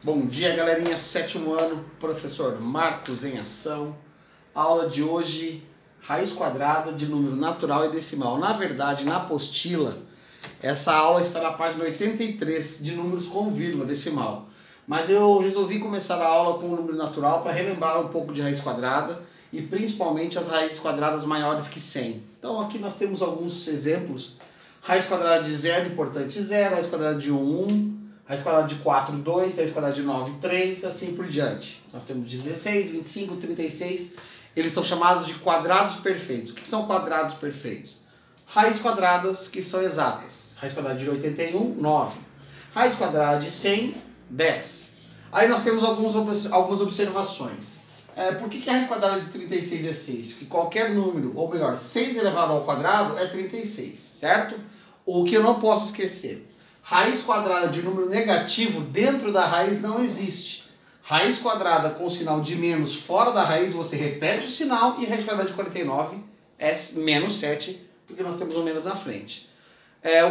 Bom dia, galerinha, sétimo ano, professor Marcos em ação. Aula de hoje, raiz quadrada de número natural e decimal. Na verdade, na apostila, essa aula está na página 83, de números com vírgula decimal. Mas eu resolvi começar a aula com o número natural para relembrar um pouco de raiz quadrada e principalmente as raízes quadradas maiores que 100. Então aqui nós temos alguns exemplos. Raiz quadrada de 0, importante 0, raiz quadrada de 1, 1. Raiz quadrada de 4, 2, raiz quadrada de 9, 3, assim por diante. Nós temos 16, 25, 36. Eles são chamados de quadrados perfeitos. O que são quadrados perfeitos? Raízes quadradas que são exatas. Raiz quadrada de 81, 9. Raiz quadrada de 100, 10. Aí nós temos algumas observações. Por que a raiz quadrada de 36 é 6? Porque qualquer número, ou melhor, 6 elevado ao quadrado é 36, certo? O que eu não posso esquecer. Raiz quadrada de número negativo dentro da raiz não existe. Raiz quadrada com sinal de menos fora da raiz, você repete o sinal e raiz quadrada de 49 é menos 7, porque nós temos um menos na frente.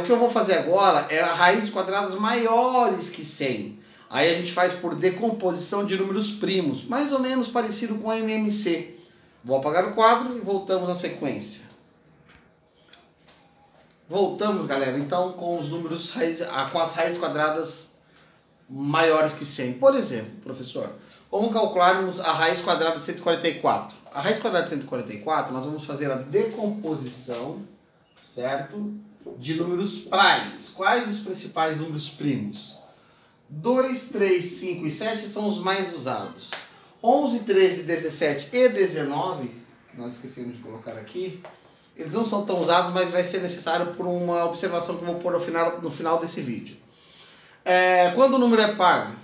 O que eu vou fazer agora é raízes quadradas maiores que 100. Aí a gente faz por decomposição de números primos, mais ou menos parecido com a MMC. Vou apagar o quadro e voltamos à sequência. Voltamos, galera, então com os números, com as raízes quadradas maiores que 100. Por exemplo, professor, vamos calcularmos a raiz quadrada de 144. A raiz quadrada de 144, nós vamos fazer a decomposição, certo? De números primes. Quais os principais números primos? 2, 3, 5 e 7 são os mais usados. 11, 13, 17 e 19, que nós esquecemos de colocar aqui, eles não são tão usados, mas vai ser necessário por uma observação que eu vou pôr no final desse vídeo. Quando o número é par,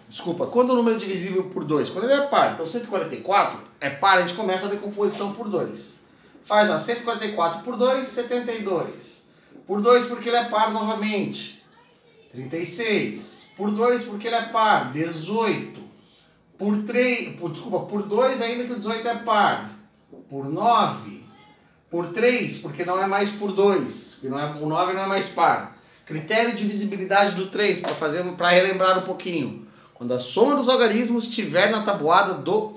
quando o número é divisível por 2, quando ele é par, então 144 é par, a gente começa a decomposição por 2. Faz 144 por 2, 72. Por 2 porque ele é par novamente, 36. Por 2 porque ele é par, 18. Por 2 ainda que o 18 é par, por 9. Por 3, porque não é mais por 2, porque o 9 não é mais par. Critério de divisibilidade do 3, para relembrar um pouquinho. Quando a soma dos algarismos estiver na tabuada do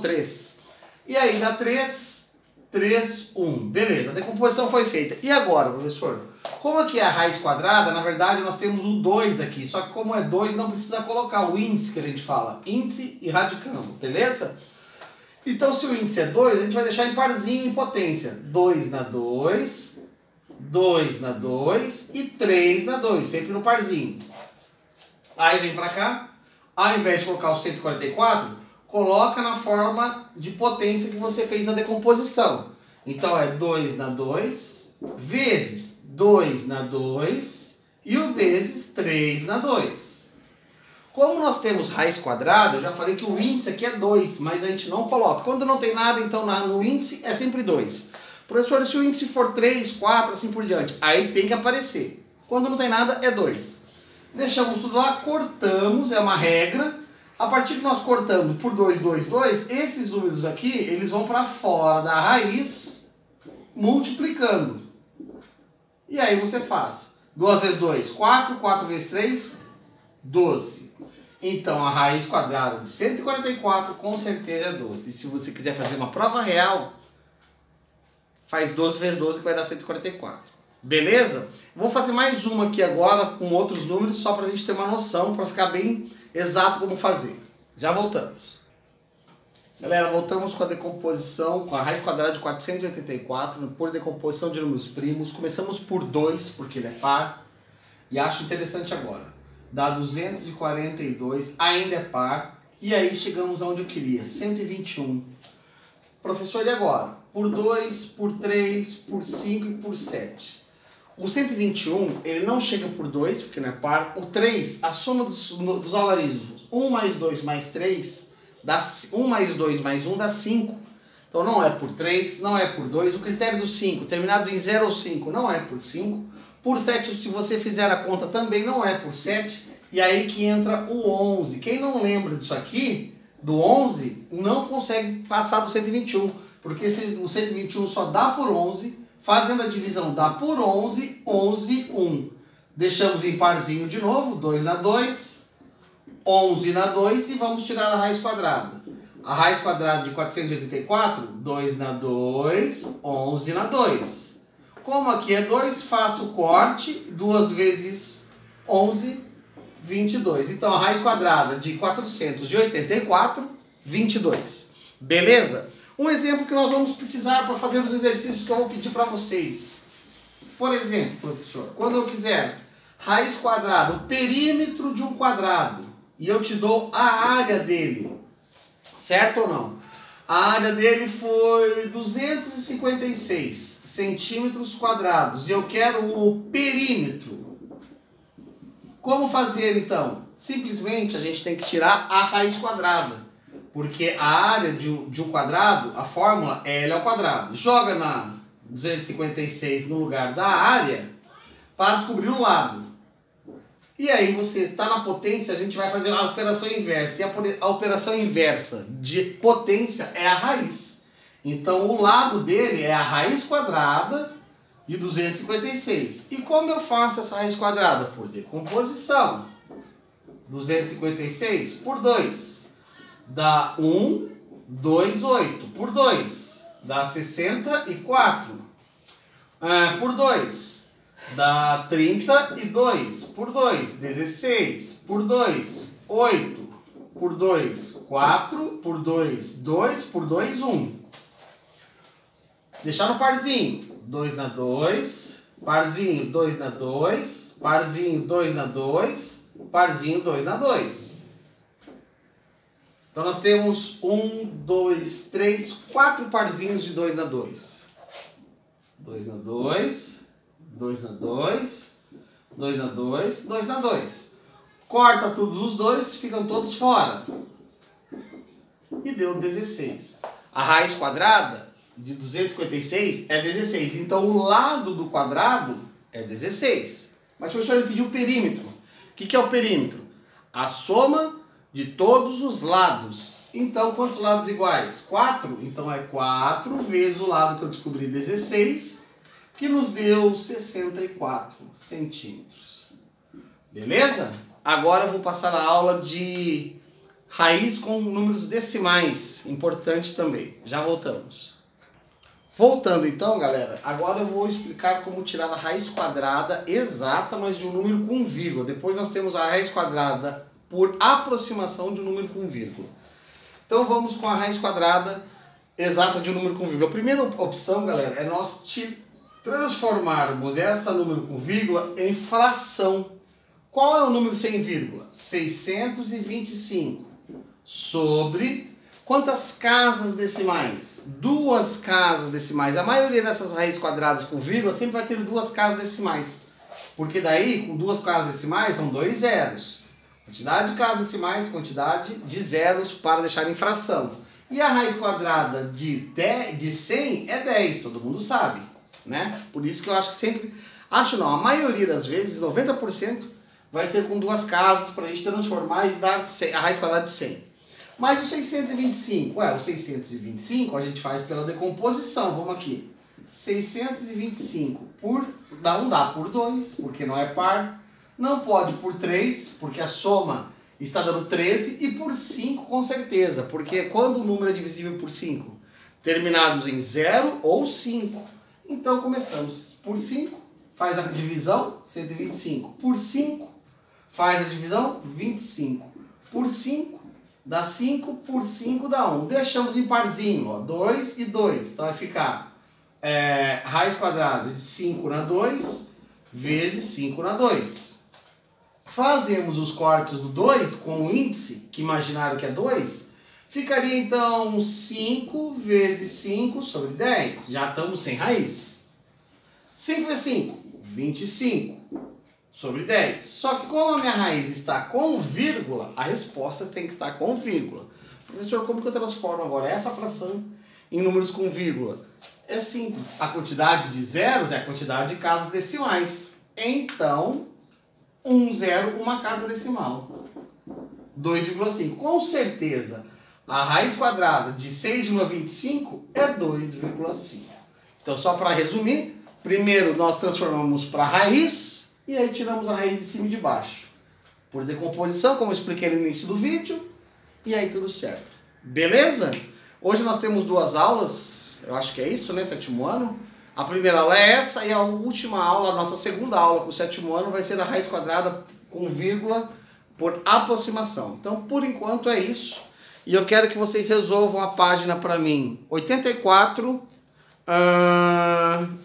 3. E aí dá 3, 3, 1. Beleza, a decomposição foi feita. E agora, professor? Como aqui é a raiz quadrada, na verdade nós temos o 2 aqui. Só que como é 2, não precisa colocar o índice que a gente fala. Índice e radicando, beleza? Então, se o índice é 2, a gente vai deixar em parzinho em potência. 2 na 2, 2 na 2 e 3 na 2, sempre no parzinho. Aí vem pra cá, ao invés de colocar o 144, coloca na forma de potência que você fez a decomposição. Então, é 2 na 2, vezes 2 na 2 e o vezes 3 na 2. Como nós temos raiz quadrada, eu já falei que o índice aqui é 2, mas a gente não coloca. Quando não tem nada, então no índice é sempre 2. Professor, se o índice for 3, 4, assim por diante, aí tem que aparecer. Quando não tem nada, é 2. Deixamos tudo lá, cortamos, é uma regra. A partir que nós cortamos por 2, 2, 2, esses números aqui, eles vão para fora da raiz, multiplicando. E aí você faz 2 vezes 2, 4, 4 vezes 3, 12. Então, a raiz quadrada de 144 com certeza é 12. E se você quiser fazer uma prova real, faz 12 vezes 12 que vai dar 144. Beleza? Vou fazer mais uma aqui agora com outros números, só para a gente ter uma noção, para ficar bem exato como fazer. Já voltamos. Galera, voltamos com a decomposição, com a raiz quadrada de 484, por decomposição de números primos. Começamos por 2, porque ele é par. E acho interessante agora. Dá 242, ainda é par, e aí chegamos aonde eu queria, 121. Professor, e agora? Por 2, por 3, por 5 e por 7. O 121, ele não chega por 2, porque não é par. O 3, a soma dos algarismos, 1 mais 2 mais 3, dá 1 mais 2 mais 1 dá 5. Então não é por 3, não é por 2. O critério do 5, terminados em 0 ou 5, não é por 5. Por 7, se você fizer a conta, também não é por 7. E aí que entra o 11. Quem não lembra disso aqui, do 11, não consegue passar do 121. Porque o 121 só dá por 11. Fazendo a divisão dá por 11, 11, 1. Deixamos em parzinho de novo, 2 na 2, 11 na 2 e vamos tirar a raiz quadrada. A raiz quadrada de 484, 2 na 2, 11 na 2. Como aqui é 2, faço o corte, 2 vezes 11, 22. Então, a raiz quadrada de 484, 22. Beleza? Um exemplo que nós vamos precisar para fazer os exercícios que eu vou pedir para vocês. Por exemplo, professor, quando eu quiser raiz quadrada, o perímetro de um quadrado, e eu te dou a área dele, certo ou não? A área dele foi 256 centímetros quadrados, e eu quero o perímetro. Como fazer então? Simplesmente a gente tem que tirar a raiz quadrada, porque a área de um quadrado, a fórmula é L ao quadrado. Joga na 256 no lugar da área para descobrir o lado. E aí você está na potência, a gente vai fazer a operação inversa. E a operação inversa de potência é a raiz. Então o lado dele é a raiz quadrada de 256. E como eu faço essa raiz quadrada? Por decomposição. 256 por 2 dá 1, 2, 8. Por 2 dá 64. Por 2 dá 32. Por 2, 16. Por 2, 8. Por 2, 4. Por 2, 2. Por 2, 1. Deixar no parzinho. 2 na 2. Parzinho, 2 na 2. Parzinho, 2 na 2. Parzinho, 2 na 2. Então nós temos 1, 2, 3, 4 parzinhos de 2 na 2. 2 na 2. 2 na 2, 2 na 2, 2 na 2. Corta todos os dois, ficam todos fora. E deu 16. A raiz quadrada de 256 é 16. Então o lado do quadrado é 16. Mas o professor ele pediu o perímetro. O que é o perímetro? A soma de todos os lados. Então quantos lados iguais? 4? Então é 4 vezes o lado que eu descobri 16, que nos deu 64 centímetros. Beleza? Agora eu vou passar a aula de raiz com números decimais. Importante também. Já voltamos. Voltando então, galera. Agora eu vou explicar como tirar a raiz quadrada exata, mas de um número com vírgula. Depois nós temos a raiz quadrada por aproximação de um número com vírgula. Então vamos com a raiz quadrada exata de um número com vírgula. A primeira opção, galera, é nós transformarmos essa número com vírgula em fração. Qual é o número sem vírgula? 625 sobre quantas casas decimais? 2 casas decimais. A maioria dessas raízes quadradas com vírgula sempre vai ter 2 casas decimais. Porque daí, com 2 casas decimais, são 2 zeros. Quantidade de casas decimais, quantidade de zeros para deixar em fração. E a raiz quadrada de 100 é 10, todo mundo sabe. Né? Por isso que eu acho que sempre... Acho não, a maioria das vezes, 90%, vai ser com 2 casas para a gente transformar e dar a raiz quadrada de 100. Mas o 625, o 625 a gente faz pela decomposição. Vamos aqui. 625 por... não dá por 2, porque não é par. Não pode por 3, porque a soma está dando 13. E por 5 com certeza, porque quando o número é divisível por 5? Terminados em 0 ou 5. Então começamos por 5, faz a divisão, 125. Por 5, faz a divisão, 25. Por 5, dá 5. Por 5 dá 1. Deixamos em parzinho, ó, 2 e 2. Então vai ficar raiz quadrada de 5 na 2 vezes 5 na 2. Fazemos os cortes do 2 com o índice, que imaginaram que é 2. Ficaria então 5 vezes 5 sobre 10. Já estamos sem raiz. 5 vezes 5, 25 sobre 10. Só que como a minha raiz está com vírgula, a resposta tem que estar com vírgula. Professor, como que eu transformo agora essa fração em números com vírgula? É simples. A quantidade de zeros é a quantidade de casas decimais. Então, 1 zero, uma casa decimal. 2,5. Com certeza, a raiz quadrada de 6,25 é 2,5. Então, só para resumir, primeiro nós transformamos para raiz e aí tiramos a raiz de cima e de baixo. por decomposição, como eu expliquei no início do vídeo, e aí tudo certo. Beleza? Hoje nós temos 2 aulas, eu acho que é isso, né, 7º ano. A primeira aula é essa e a última aula, a nossa segunda aula com o 7º ano vai ser a raiz quadrada com vírgula por aproximação. Então, por enquanto é isso. E eu quero que vocês resolvam a página para mim 84.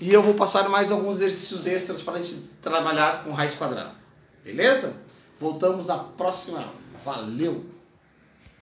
E eu vou passar mais alguns exercícios extras para a gente trabalhar com raiz quadrada. Beleza? Voltamos na próxima aula. Valeu!